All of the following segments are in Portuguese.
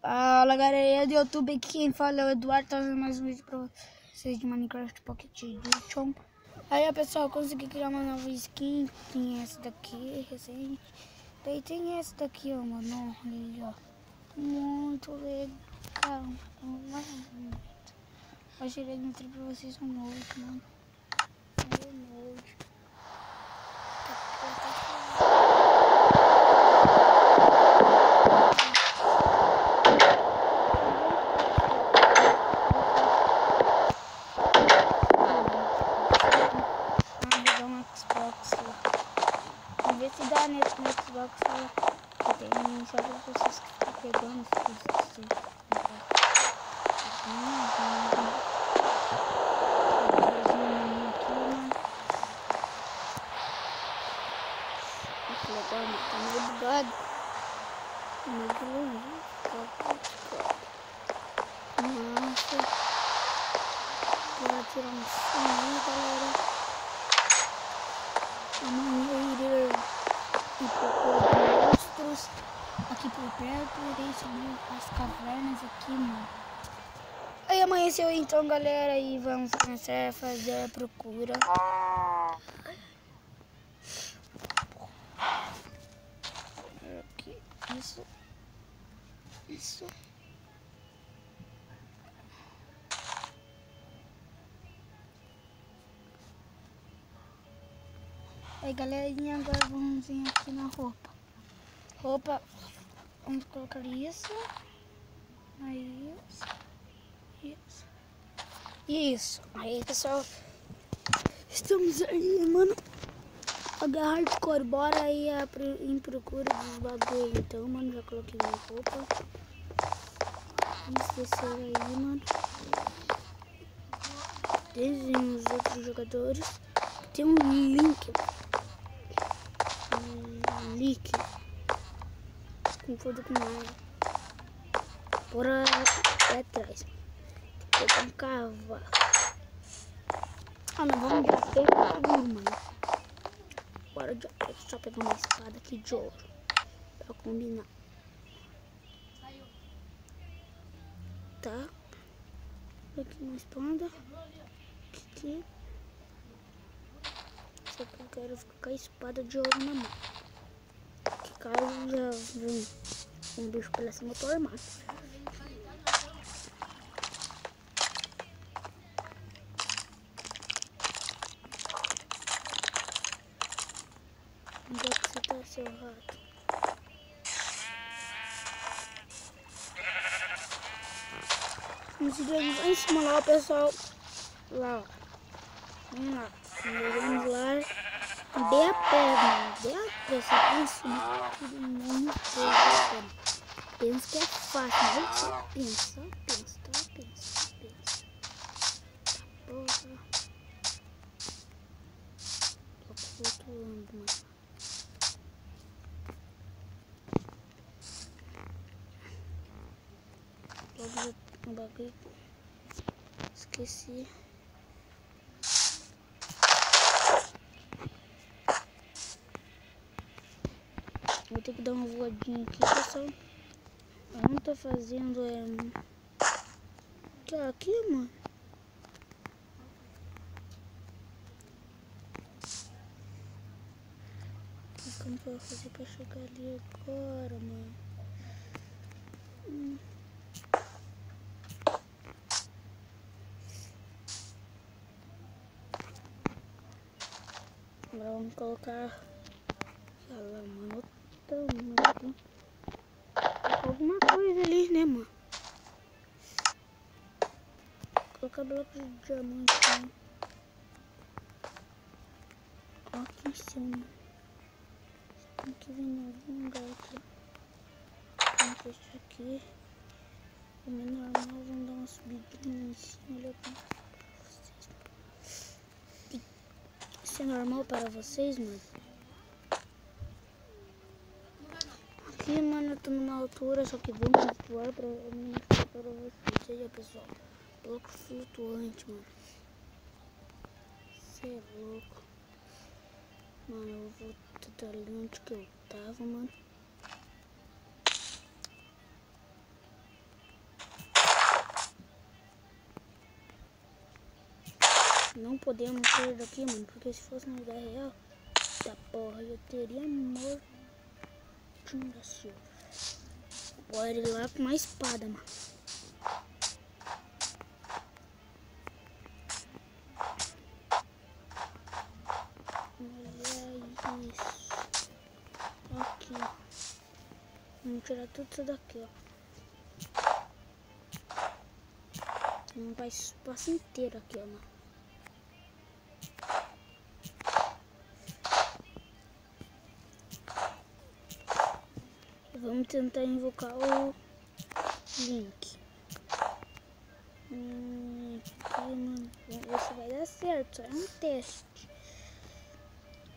Fala galera do YouTube, aqui quem fala é o Eduardo, trazendo mais um vídeo pra vocês de Minecraft Pocket Edition. Aí pessoal, eu consegui criar uma nova skin, tem essa daqui, recente. Daí tem essa daqui, ó, mano, olha, ó. Muito legal, hoje eu irei mostrar pra vocês um novo, mano. Vamos ver se dá nesse Xbox que tem só pra vocês que ficam pegando as coisas. Que legal, mas tá meio bugado. Muito longe. Nossa. Vou tirar um som, galera. Amanhã eu irei ir procurar monstros aqui por perto, irei subir as cavernas aqui, mano. Aí amanheceu então, galera, e vamos começar a fazer a procura. Aqui, isso. Aí galerinha, agora vamos vir aqui na roupa, vamos colocar isso, aí isso, aí pessoal, estamos aí, mano, a hardcore, bora aí em procura dos bagulho, então, mano, já coloquei minha roupa, vamos descer aí, mano, desenho os outros jogadores, tem um link, confundo com nada. Bora atrás. Tem que pegar um cavalo. Nós vamos de AP, mano. Bora de AP. Só pegar uma espada aqui de ouro. Pra combinar. Tá. Aqui uma espada. Aqui. Só que eu quero ficar com a espada de ouro na mão. Que caso já vem um bicho pela cima, eu tô armado. Onde é que você tá, seu rato? Vamos seguir lá em cima lá, pessoal. Lá, ó. Vamos lá. Vamos lá. Dê a pé, mano. Dê a pé. Você pensa tudo muito bem. Pensa que é fácil, mas só pensa. Porra. Tô flutuando, mano. Logo no bagulho. Esqueci. Vou ter que dar uma voadinha aqui, pessoal. Eu não tô fazendo tá aqui, mano. Como que eu vou fazer pra chegar ali agora, mano? Agora vamos colocar ela, mano. Alguma coisa ali, né, mano? Colocar blocos de diamante, né? Aqui em cima. Tem que vir em algum lugar aqui. Vamos fechar aqui. Como é normal, vamos dar uma subidinha em cima. Olha pra vocês. Isso é normal para vocês, mano? Aqui, mano, eu tô numa altura, só que vamos flutuar pra mostrar para vocês. Aí, pessoal, bloco flutuante, mano. Você é louco. Mano, eu vou tudo ali onde que eu tava, mano. não podemos sair daqui, mano. Porque se fosse na vida real, tá porra, eu teria morto da Silva. Bora ir lá com uma espada, mano. Olha isso. Aqui. Vamos tirar tudo isso daqui, ó. Vamos para o espaço inteiro aqui, ó, mano. Vamos tentar invocar o Link. Aqui, mano. Vamos ver se vai dar certo. Só é um teste.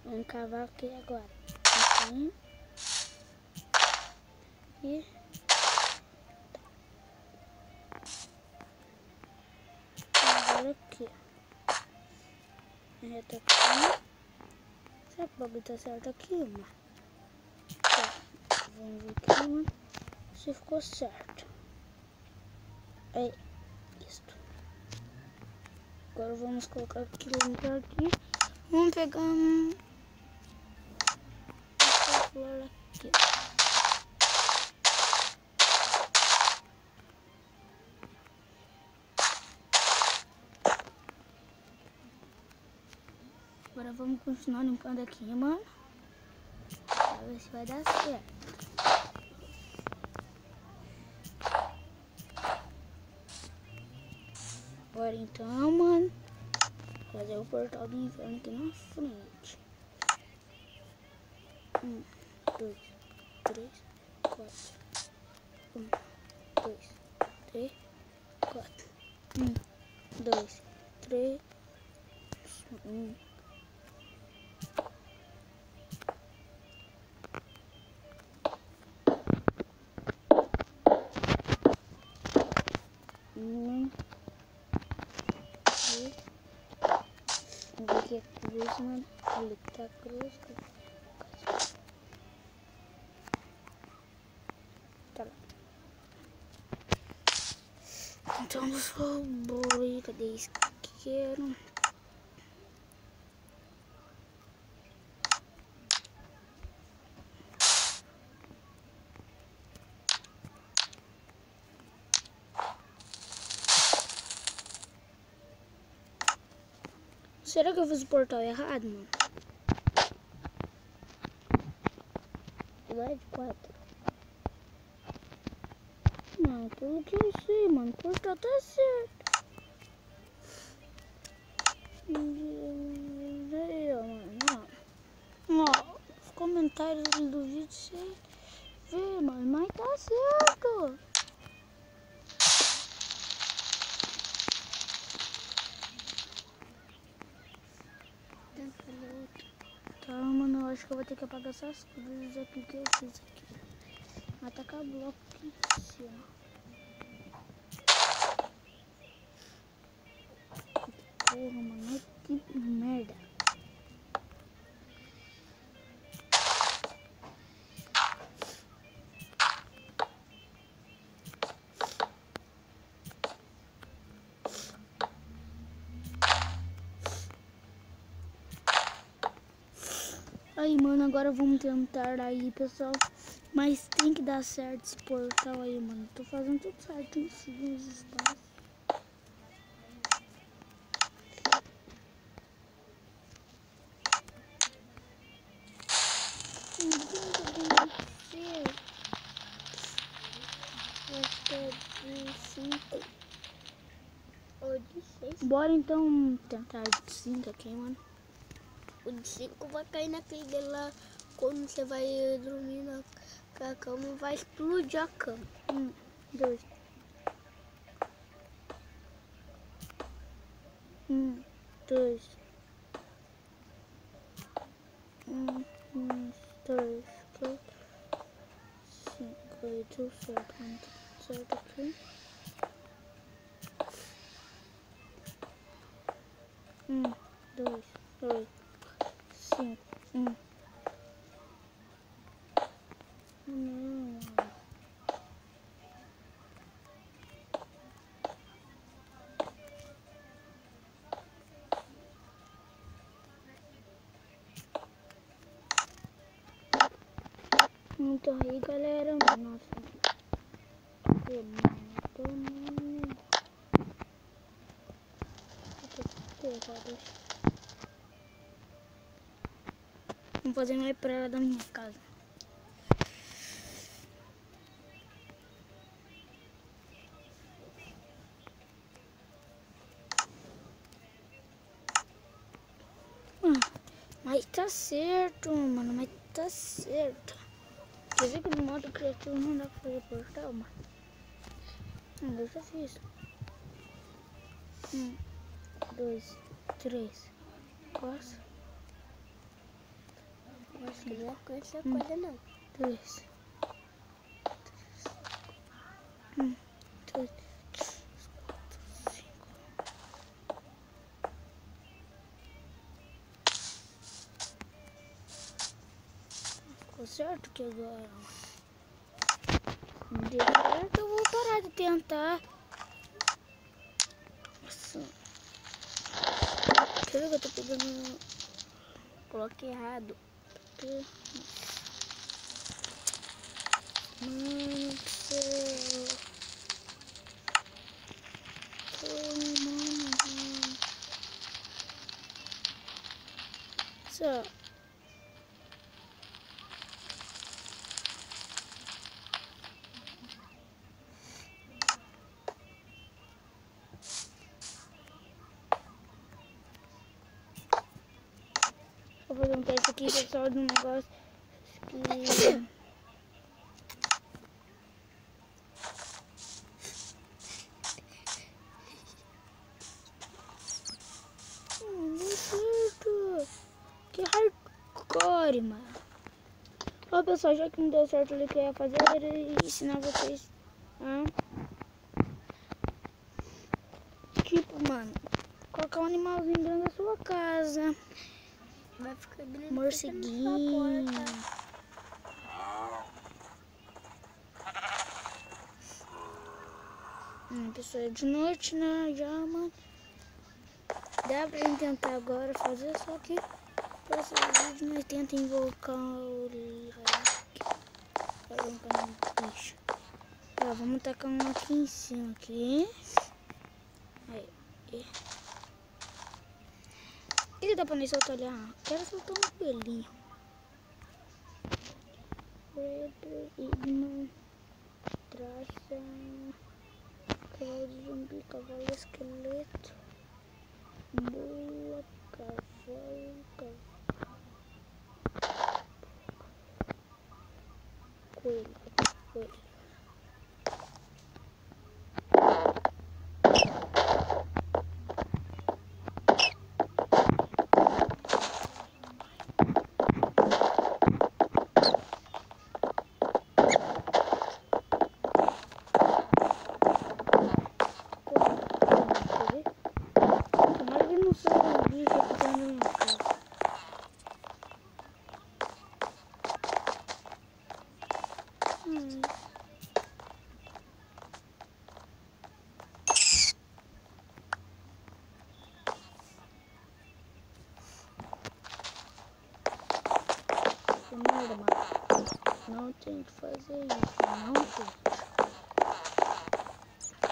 Vamos cavar aqui agora. Assim. E... agora aqui. Reta aqui. Será que o bagulho tá certo aqui, mano? Vamos ver aqui, mano, se ficou certo. É isto. Agora vamos colocar aquele lugar aqui. Vamos pegar essa flor aqui. Agora vamos continuar limpando aqui, mano. Pra ver se vai dar certo. Agora então, mano, fazer o portal do inferno aqui na frente. 1, 2, 3, 4. 1, 2, 3, 4. 1, 2, 3. 1. Aqui é cruz, mano. Ali tá cruz. Tá lá. Então, por favor, cadê isqueiro? Será que eu fiz o portal errado, mano? Lá é de 4. Não, pelo que eu sei, mano, o portal tá certo. Aí, ó, mano. Ó, os comentários do vídeo você vê, mano, mas tá certo. Tá, mano, eu acho que eu vou ter que apagar essas coisas aqui que eu fiz aqui. Vai tacar bloco aqui em cima. Porra, mano, que merda. Aí, mano, agora vamos tentar aí, pessoal. Mas tem que dar certo esse portal aí, mano. Tô fazendo tudo certo em cima dos espaços. Bora então tentar de 5 aqui, mano. O de 5 vai cair naquele dele lá. Quando você vai dormir na cama, vai explodir a cama. 1, 2. 1, 2. 1, 2, 4, 5. Aí deu certo, mano. Tudo certo aqui. 1, 2, 3, 5. 1. Não. Muito aí, galera. Nossa. Vamos fazer mais pra ela da minha casa. Mas tá certo, mano. Mas tá certo. Quer ver que no modo criativo não dá pra fazer portal, mano? Eu já fiz. 1, 2, 3, 4. Acho que não é com essa coisa não. 2, 1, 2, 3, 4, 5. Ficou certo que agora. Não deu certo, eu vou parar de tentar. Nossa. Quer ver que eu tô pegando. Coloquei errado. Porque. Mano do céu. Mano. Só. Vou fazer um teste aqui, pessoal, de um negócio que... Não certo. Que hardcore, mano. Ó, pessoal, já que não deu certo o que eu ia fazer, era ensinar vocês a... Tipo, mano, colocar um animalzinho dentro da sua casa. Vai ficar bonito. Morceguinho. Pessoal, é de noite, né? Já, mano. Dá pra gente tentar agora fazer, só que para esse vídeo nós tentamos invocar o like. Fazer um canal de bicho. Tá, vamos tacar um aqui em cima aqui. Aí. E dá pra nós soltar ali? Ah, quero soltar um pelinho. Igno. Traça. Cavalo de zumbi, cavalo esqueleto. Mula, cavalo, coelho. Merda, mano. Não tem que fazer isso. Não tem.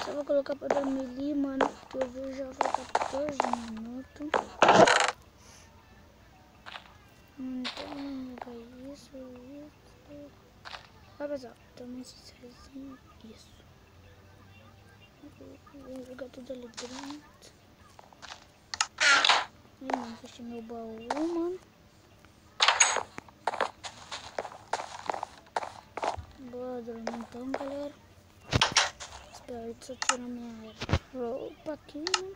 Só vou colocar pra dormir ali, mano. Porque o vídeo já vai 14 minutos. Então, é isso. Vai, pessoal. Também sozinho. Isso. Vou jogar tudo ali dentro. Aí, mano, fechei meu baú, mano. Bora dormir então, galera. Espero só tirar minha roupa aqui, né?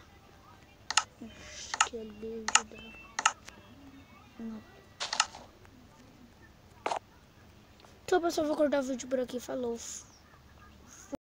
Acho que é beijo dela. Não. Então, pessoal, vou cortar o vídeo por aqui. Falou.